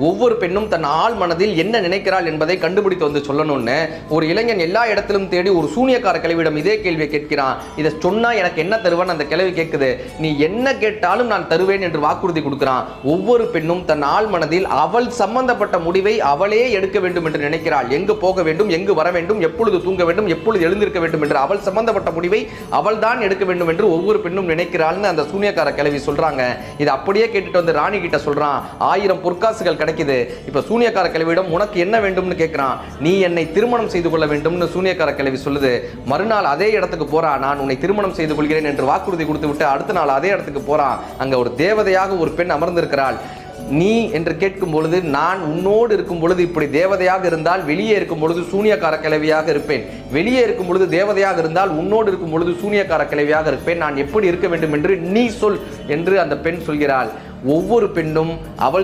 ஒவ்வொரு பெண்ணும் தன் ஆள் மனதில் என்ன நினைக்கிறாள் என்பதை கண்டுபிடித்து வந்து சொல்லணும்னு ஒரு இளைஞன் எல்லா இடத்திலும் தேடி ஒரு சூனியக்கார கிழவியிடம் இதே கேள்வியை கேட்கிறான். இதை சொன்னா எனக்கு என்ன தருவான்னு அந்த கிழவி கேட்குது. நீ என்ன கேட்டாலும் நான் தருவேன் என்று வாக்குறுதி கொடுக்கிறான். ஒவ்வொரு பெண்ணும் தன் ஆள் மனதில் அவள் சம்பந்தப்பட்ட முடிவை அவளே எடுக்க வேண்டும் என்று நினைக்கிறாள். எங்கு போக வேண்டும், எங்கு வர வேண்டும், எப்பொழுது தூங்க வேண்டும், எப்பொழுது எழுந்திருக்க வேண்டும் என்று அவள் சம்பந்தப்பட்ட முடிவை அவள் தான் எடுக்க வேண்டும் என்று ஒவ்வொரு பெண்ணும் நினைக்கிறாள்னு அந்த சூனியக்கார கிழவி சொல்றாங்க. இது அப்படியே கேட்டுட்டு வந்து ராணி கிட்ட சொல்றான். 1000 பொற்காசுகள் கிடைக்குது. இப்ப சூனியக்கார கிழவியிடம் உனக்கு என்ன வேண்டும்னு கேட்கிறான். நீ என்னை திருமணம் செய்து கொள்ள வேண்டும்னு சூனியக்கார கிழவி சொல்லுது. மறுநாள் அதே இடத்துக்கு போறான். நான் உன்னை திருமணம் செய்து கொள்கிறேன் என்று வாக்குறுதி கொடுத்து விட்டு அடுத்த நாள் அதே இடத்துக்கு போறான். அங்க ஒரு தேவதையாக ஒரு பெண் அமர்ந்திருக்கிறாள். நீ என்று கேட்கும் பொழுது, நான் உன்னோடு இருக்கும் பொழுது இப்படி தேவதையாக இருந்தால் வெளியே இருக்கும் பொழுது சூனியக்கார கிழவியாக இருப்பேன், வெளியே இருக்கும் பொழுது தேவதையாக இருந்தால் உன்னோடு இருக்கும் பொழுது சூனியக்கார கிழவியாக இருப்பேன், நான் எப்படி இருக்க வேண்டும் என்று நீ சொல் என்று அந்த பெண் சொல்கிறாள். ஒவ்வொரு பெண்ணும் அவள்